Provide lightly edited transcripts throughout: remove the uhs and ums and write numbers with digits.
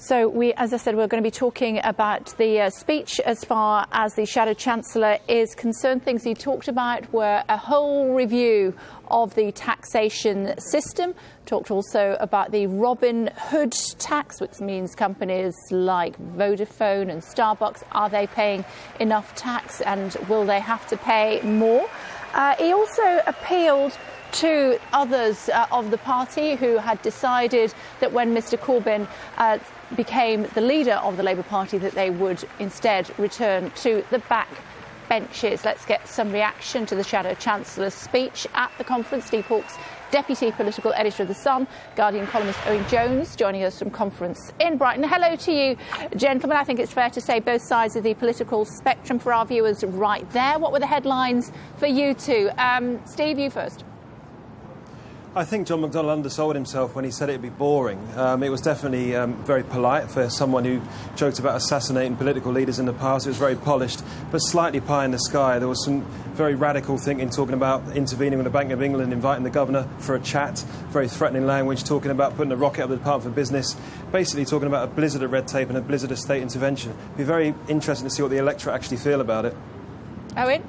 So as I said, we're going to be talking about the speech as far as the Shadow Chancellor is concerned. Things he talked about were a whole review of the taxation system. Talked also about the Robin Hood tax, which means companies like Vodafone and Starbucks, are they paying enough tax and will they have to pay more? He also appealed to others of the party who had decided that when Mr Corbyn became the leader of the Labour Party that they would instead return to the back benches. Let's get some reaction to the Shadow Chancellor's speech at the conference. Steve Hawkes, Deputy Political Editor of The Sun, Guardian columnist Owen Jones, joining us from conference in Brighton. Hello to you, gentlemen. I think it's fair to say both sides of the political spectrum for our viewers right there. What were the headlines for you two? Steve, you first. I think John McDonnell undersold himself when he said it'd be boring. It was definitely very polite for someone who joked about assassinating political leaders in the past. It was very polished, but slightly pie in the sky. There was some very radical thinking, talking about intervening with the Bank of England, inviting the governor for a chat, very threatening language, talking about putting a rocket up the Department for Business, basically talking about a blizzard of red tape and a blizzard of state intervention. It'd be very interesting to see what the electorate actually feel about it. Owen?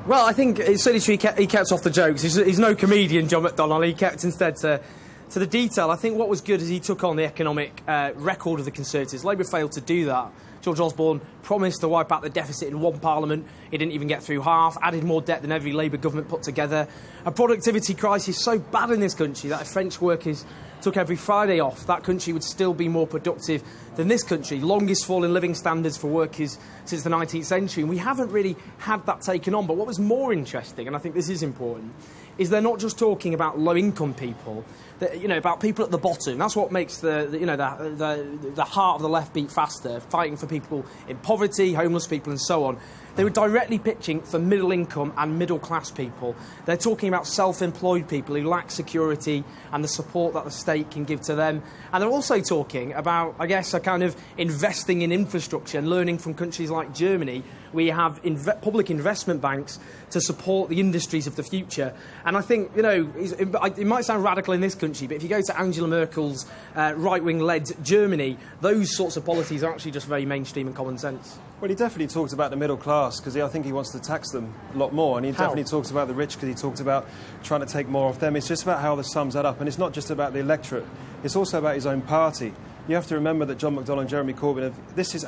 Well, I think it's certainly true he kept off the jokes. He's no comedian, John McDonnell. He kept instead to the detail. I think what was good is he took on the economic record of the Conservatives. Labour failed to do that. George Osborne promised to wipe out the deficit in one parliament. He didn't even get through half, added more debt than every Labour government put together. A productivity crisis so bad in this country that if French workers took every Friday off, that country would still be more productive than this country. Longest fall in living standards for workers since the 19th century. And we haven't really had that taken on. But what was more interesting, and I think this is important, is they're not just talking about low-income people, about people at the bottom. That's what makes the heart of the left beat faster, fighting for people in poverty, homeless people and so on. They were directly pitching for middle-income and middle-class people. They're talking about self-employed people who lack security and the support that the state can give to them. And they're also talking about, I guess, a kind of investing in infrastructure and learning from countries like Germany, where you have public investment banks to support the industries of the future. And I think, it might sound radical in this country, but if you go to Angela Merkel's right-wing-led Germany, those sorts of policies are actually just very mainstream and common sense. Well, he definitely talked about the middle class because I think he wants to tax them a lot more. And he definitely talks about the rich because he talked about trying to take more off them. It's just about how the sums add up. And it's not just about the electorate. It's also about his own party. You have to remember that John McDonnell and Jeremy Corbyn,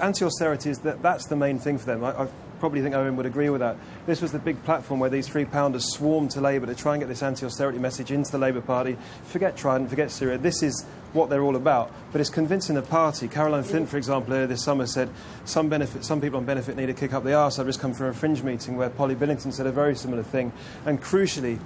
anti-austerity, that's the main thing for them. I probably think Owen would agree with that. This was the big platform where these three-pounders swarmed to Labour to try and get this anti-austerity message into the Labour Party. Forget Trident, forget Syria. This is what they're all about. But it's convincing the party. Caroline Flint, for example, earlier this summer said some people on benefit need a kick up the arse. I've just come from a fringe meeting where Polly Billington said a very similar thing. And crucially,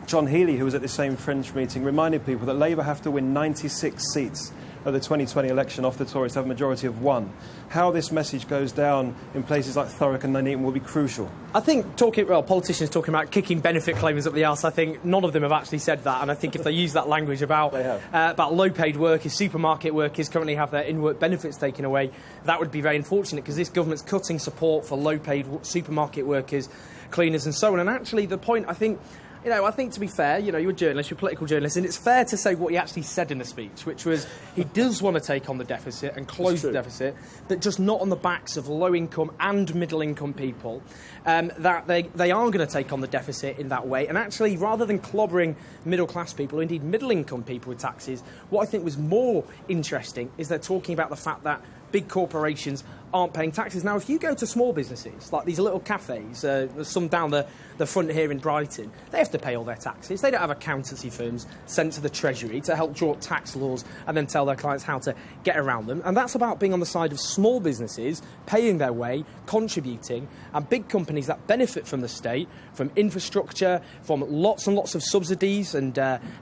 John Healey, who was at the same fringe meeting, reminded people that Labour have to win 96 seats at the 2020 election off the Tories to have a majority of one. How this message goes down in places like Thurrock and Nuneaton will be crucial. I think politicians talking about kicking benefit claimants up the arse, I think none of them have actually said that. And I think if they use that language about low-paid workers, supermarket workers currently have their in-work benefits taken away, that would be very unfortunate because this government's cutting support for low-paid supermarket workers, cleaners and so on. And actually the point, I think, to be fair, you're a journalist, you're a political journalist, and it's fair to say what he actually said in the speech, which was he does want to take on the deficit and close the deficit, but just not on the backs of low-income and middle-income people, that they are going to take on the deficit in that way. And actually, rather than clobbering middle-class people, or indeed middle-income people with taxes, what I think was more interesting is they're talking about the fact that big corporations aren't paying taxes. Now, if you go to small businesses, like these little cafes, there's some down the front here in Brighton, they have to pay all their taxes. They don't have accountancy firms sent to the Treasury to help draw up tax laws and then tell their clients how to get around them. And that's about being on the side of small businesses, paying their way, contributing, and big companies that benefit from the state, from infrastructure, from lots and lots of subsidies and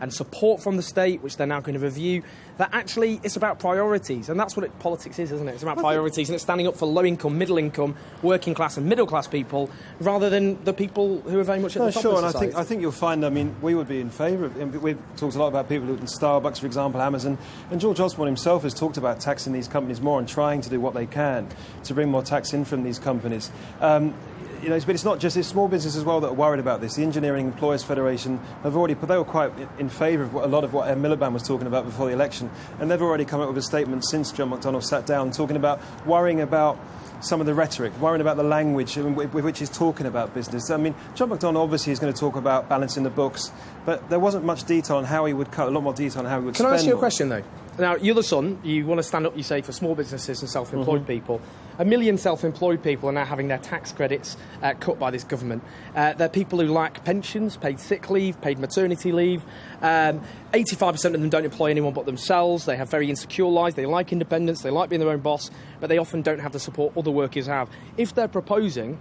support from the state, which they're now going to review. That actually it's about priorities, and that's what politics is, isn't it? It's about priorities, and it's standing up for low-income, middle-income, working-class and middle-class people, rather than the people who are very much at the top of society. And I think you'll find, we would be in favour of... We've talked a lot about people who in Starbucks, for example, Amazon, and George Osborne himself has talked about taxing these companies more and trying to do what they can to bring more tax in from these companies. but it's not just, it's small business as well that are worried about this. The Engineering Employers Federation have already, they were quite in favour of a lot of what Miliband was talking about before the election, and they've already come up with a statement since John McDonnell sat down, talking about worrying about some of the rhetoric, worrying about the language with which he's talking about business. I mean, John McDonnell obviously is going to talk about balancing the books, but there wasn't much detail on how he would cut, a lot more detail on how he would spend. Can I ask you a more. question, though? Now, you're the Sun, you want to stand up, you say, for small businesses and self-employed people. 1 million self-employed people are now having their tax credits cut by this government. They're people who lack pensions, paid sick leave, paid maternity leave. 85% of them don't employ anyone but themselves. They have very insecure lives. They like independence. They like being their own boss, but they often don't have the support other workers have. If they're proposing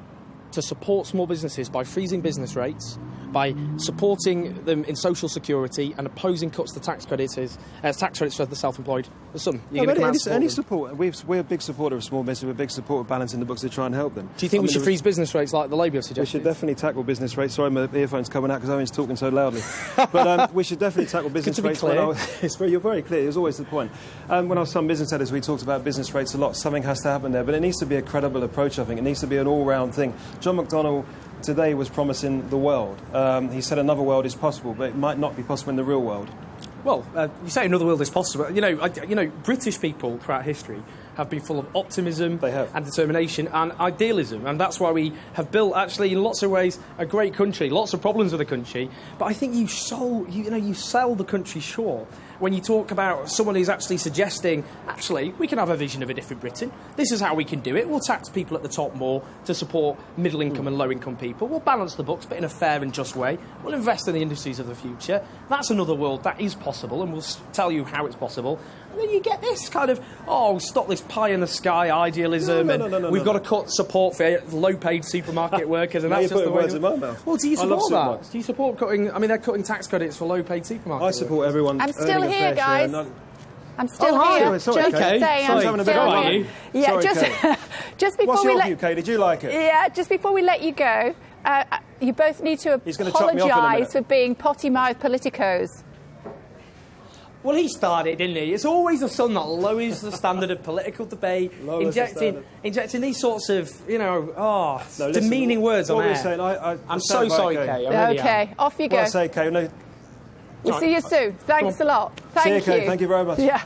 to support small businesses by freezing business rates, by supporting them in social security and opposing cuts to tax credits for the self-employed, the Sun, you're going to come out and any support. We're a big supporter of small business. We're a big supporter of balancing the books to try and help them. Do you think we should freeze business rates like the Labour suggested? We should definitely tackle business rates. Sorry, my earphones coming out because Owen's talking so loudly. But we should definitely tackle business rates. You're very clear. It was always the point. When I was some business editors, we talked about business rates a lot. Something has to happen there, but it needs to be a credible approach. I think it needs to be an all-round thing. John McDonnell today was promising the world. He said another world is possible, but it might not be possible in the real world. Well, you say another world is possible. You know, British people throughout history have been full of optimism and determination and idealism, and that's why we have built, actually, in lots of ways, a great country. Lots of problems with the country, but I think you sell the country short when you talk about someone who's actually suggesting, actually, we can have a vision of a different Britain. This is how we can do it. We'll tax people at the top more to support middle-income and low-income people. We'll balance the books, but in a fair and just way. We'll invest in the industries of the future. That's another world that is possible, and we'll tell you how it's possible. And then you get this kind of, stop this pie-in-the-sky idealism, we've got to cut support for low-paid supermarket workers, and that's just the way... words in my mouth. Well, do you support that? Do you support cutting... I mean, they're cutting tax credits for low-paid supermarket workers. I support everyone. I'm still here, guys. I'm still here. Sorry, just Kay. saying, I'm still here. Yeah, sorry, just before What's we your view, Kay? Did you like it? Yeah, just before we let you go, you both need to apologise for being potty-mouthed politicos. Well, he started, didn't he? It's always the Sun that lowers the standard of political debate, injecting these sorts of, demeaning words on air. I'm so sorry, Kay. Okay, off you go. Well, I say, Kay, no. We'll see you soon. Thanks a lot. Thank you. See you, Kay. Thank you very much. Yeah.